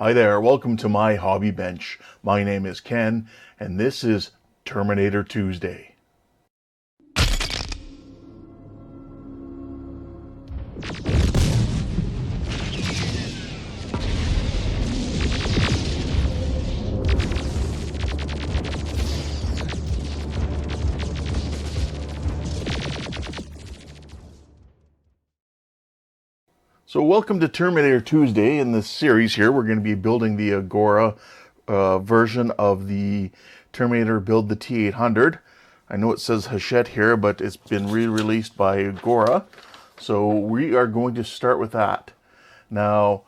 Hi there, welcome to my hobby bench. My name is Ken, and this is Terminator Tuesday. So welcome to Terminator Tuesday. In this series here, we're going to be building the Agora version of the Terminator Build the T800. I know it says Hachette here, but it's been re-released by Agora. So we are going to start with that. Now,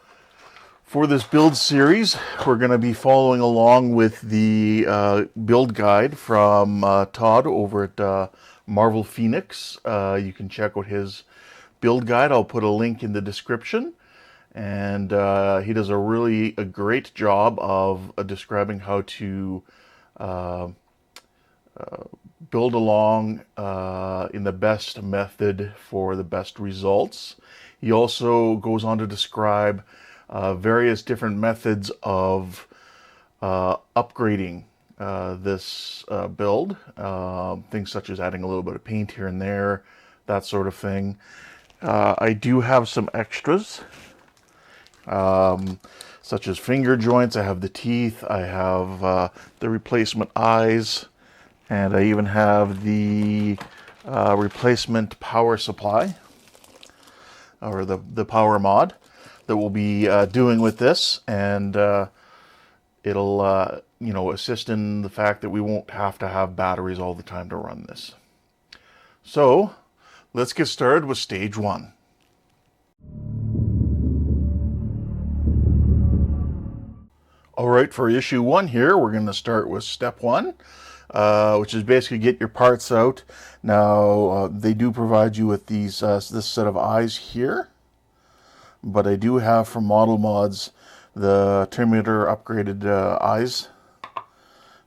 for this build series, we're going to be following along with the build guide from Todd over at Marvel Phoenix. You can check out his build guide. I'll put a link in the description, and he does a great job of describing how to build along in the best method for the best results. He also goes on to describe various different methods of upgrading this build, things such as adding a little bit of paint here and there, that sort of thing. I do have some extras, such as finger joints. I have the teeth. I have the replacement eyes, and I even have the replacement power supply, or the power mod that we'll be doing with this, and it'll assist in the fact that we won't have to have batteries all the time to run this. So let's get started with stage one. All right, for issue one here, we're going to start with step one, which is basically get your parts out. Now, they do provide you with these this set of eyes here, but I do have from Model Mods the Terminator upgraded eyes,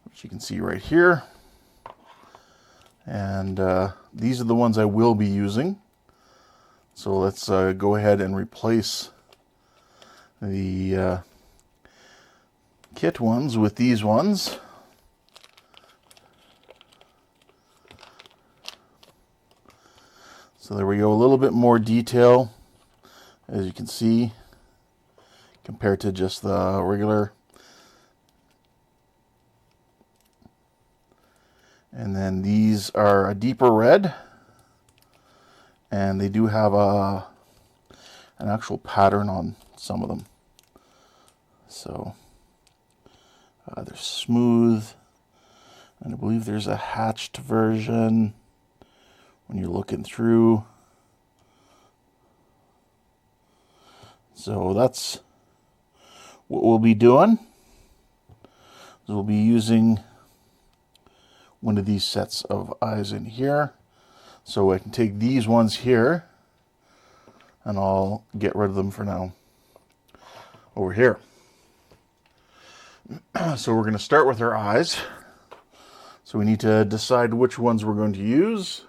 which you can see right here. And these are the ones I will be using. So let's go ahead and replace the kit ones with these ones. So there we go, a little bit more detail, as you can see, compared to just the regular. And then these are a deeper red, and they do have an actual pattern on some of them. So they're smooth, and I believe there's a hatched version when you're looking through. So that's what we'll be doing. We'll be using one of these sets of eyes in here. So I can take these ones here, and I'll get rid of them for now over here. So we're going to start with our eyes. So we need to decide which ones we're going to use.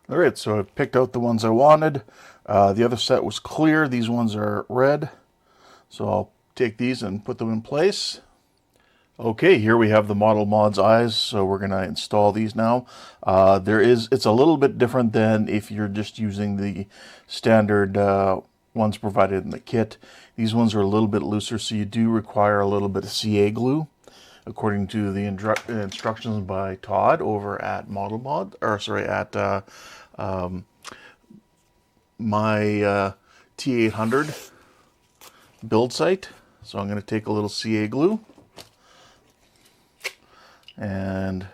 All right, so I've picked out the ones I wanted. The other set was clear. These ones are red. So I'll take these and put them in place. Okay, here we have the Model Mods eyes, so we're going to install these now. It's a little bit different than if you're just using the standard ones provided in the kit. These ones are a little bit looser, so you do require a little bit of CA glue, according to the instructions by Todd over at my T800 build site. So I'm going to take a little CA glue and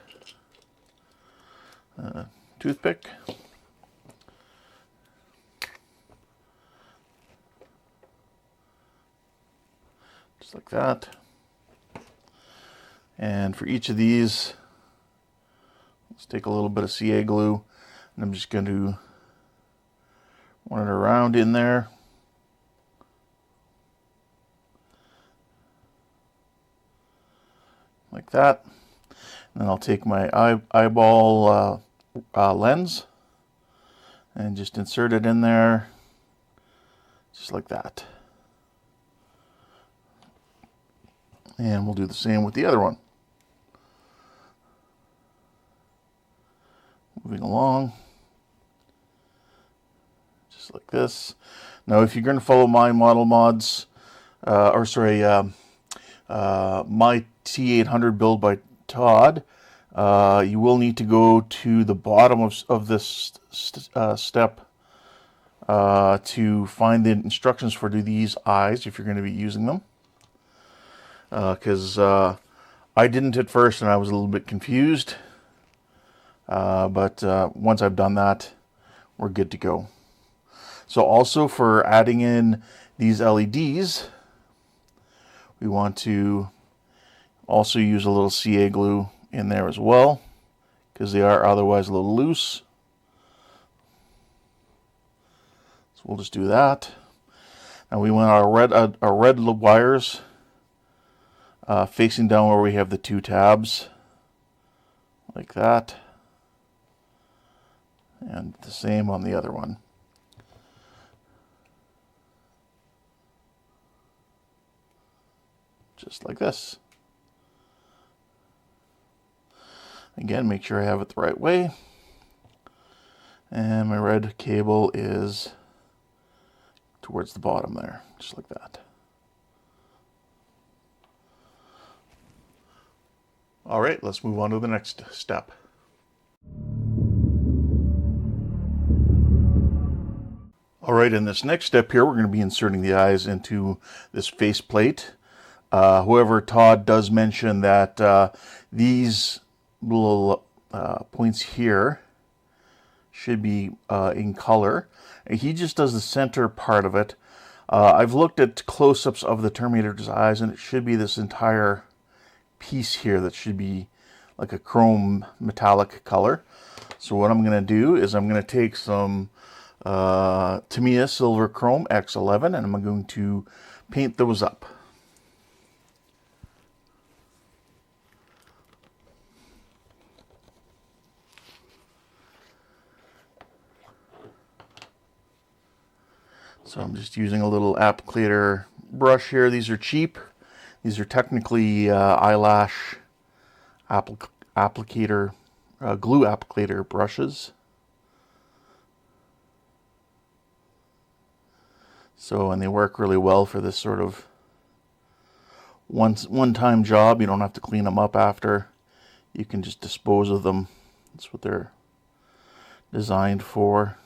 toothpick. Just like that. And for each of these, let's take a little bit of CA glue, and I'm just going to run it around in there. Like that. And then I'll take my eyeball lens and just insert it in there, just like that. And we'll do the same with the other one. Moving along. Just like this. Now, if you're going to follow my model mods, my T800 build by Todd, you will need to go to the bottom of this step to find the instructions for these eyes if you're going to be using them. Because I didn't at first and I was a little bit confused. But once I've done that, we're good to go. So also for adding in these LEDs, we want to also use a little CA glue in there as well, because they are otherwise a little loose. So we'll just do that. Now we want our red wires facing down where we have the two tabs, like that. And the same on the other one. Just like this. Again, make sure I have it the right way. And my red cable is towards the bottom there, just like that. All right, let's move on to the next step. All right, in this next step here, we're going to be inserting the eyes into this face plate. However, Todd does mention that these little points here should be in color. He just does the center part of it. I've looked at close-ups of the Terminator's eyes, and it should be this entire piece here that should be like a chrome metallic color. So what I'm going to do is I'm going to take some Tamiya Silver Chrome X11 and I'm going to paint those up. So I'm just using a little applicator brush here. These are cheap. These are technically eyelash applicator, glue applicator brushes. So, and they work really well for this sort of one-time job. You don't have to clean them up after. You can just dispose of them. That's what they're designed for.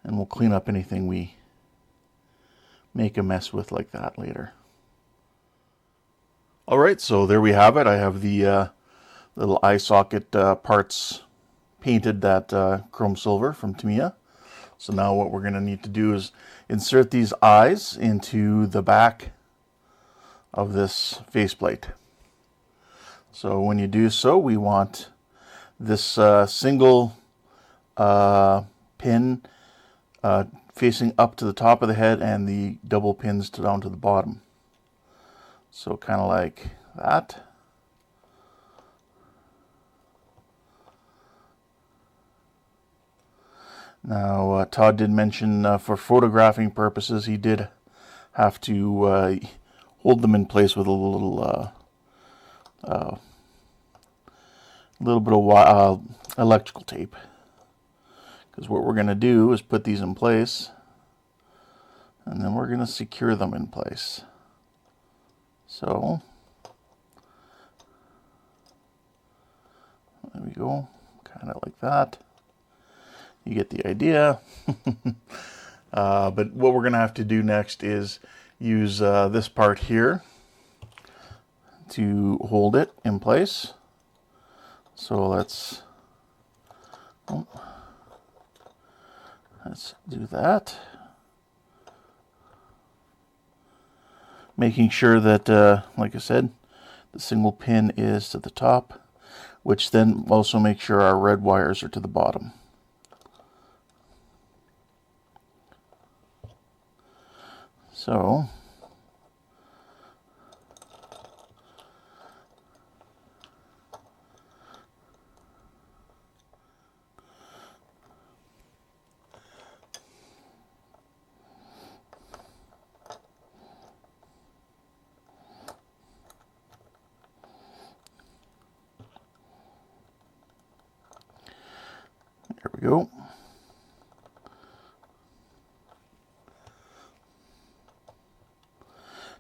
And we'll clean up anything we make a mess with like that later. All right, so there we have it. I have the little eye socket parts painted that chrome silver from Tamiya. So now what we're going to need to do is insert these eyes into the back of this faceplate. So when you do so, we want this single pin facing up to the top of the head and the double pins down to the bottom. So kind of like that. Now, Todd did mention for photographing purposes, he did have to hold them in place with a little bit of electrical tape. Because what we're going to do is put these in place, and then we're going to secure them in place. So, there we go, kind of like that. You get the idea. But what we're going to have to do next is use this part here to hold it in place. So let's do that. Making sure that, like I said, the single pin is to the top, which then also makes sure our red wires are to the bottom. So, we go.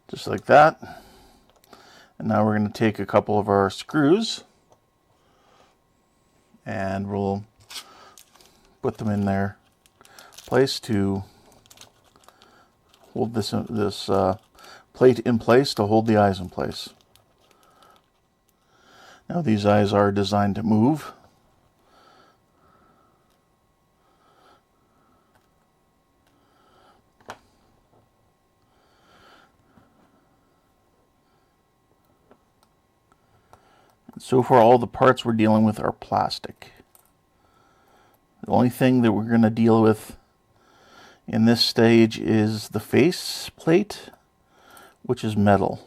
Just like that. And now we're going to take a couple of our screws and we'll put them in their place to hold this plate in place to hold the eyes in place. Now these eyes are designed to move. So far, all the parts we're dealing with are plastic. The only thing that we're going to deal with in this stage is the face plate, which is metal.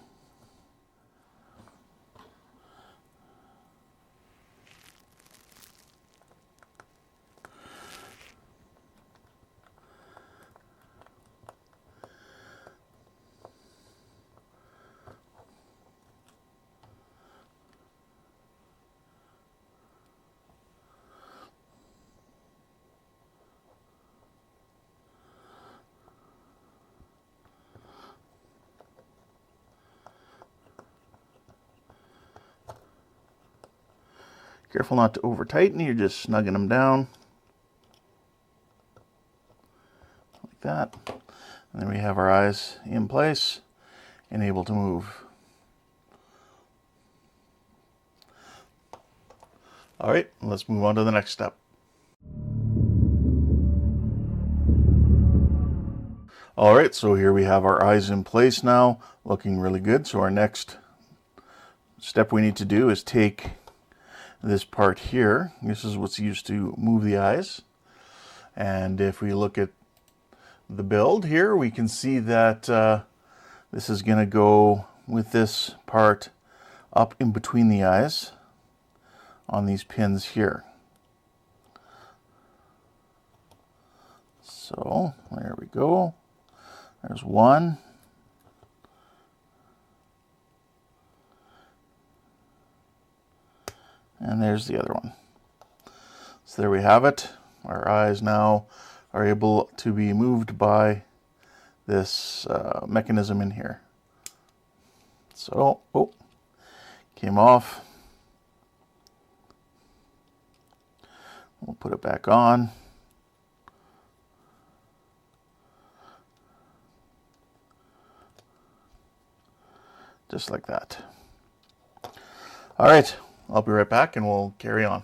Careful not to over tighten, you're just snugging them down. Like that. And then we have our eyes in place and able to move. Alright, let's move on to the next step. Alright, so here we have our eyes in place now, looking really good. So our next step we need to do is take this part here. This is what's used to move the eyes. And if we look at the build here, we can see that this is going to go with this part up in between the eyes on these pins here. So there we go. There's one. And there's the other one. So there we have it. Our eyes now are able to be moved by this mechanism in here. So, oh, came off. We'll put it back on. Just like that. All right. I'll be right back and we'll carry on.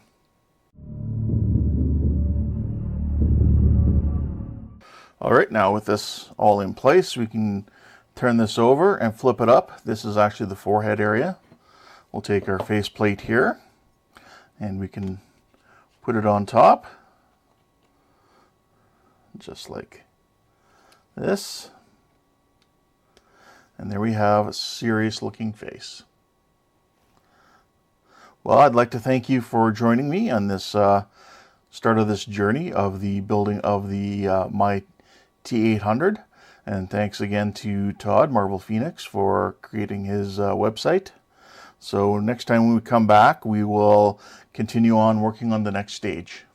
All right, now with this all in place, we can turn this over and flip it up. This is actually the forehead area. We'll take our face plate here and we can put it on top, just like this. And there we have a serious looking face. Well, I'd like to thank you for joining me on this start of this journey of the building of the my T800. And thanks again to Todd, Marble Phoenix, for creating his website. So next time when we come back, we will continue on working on the next stage.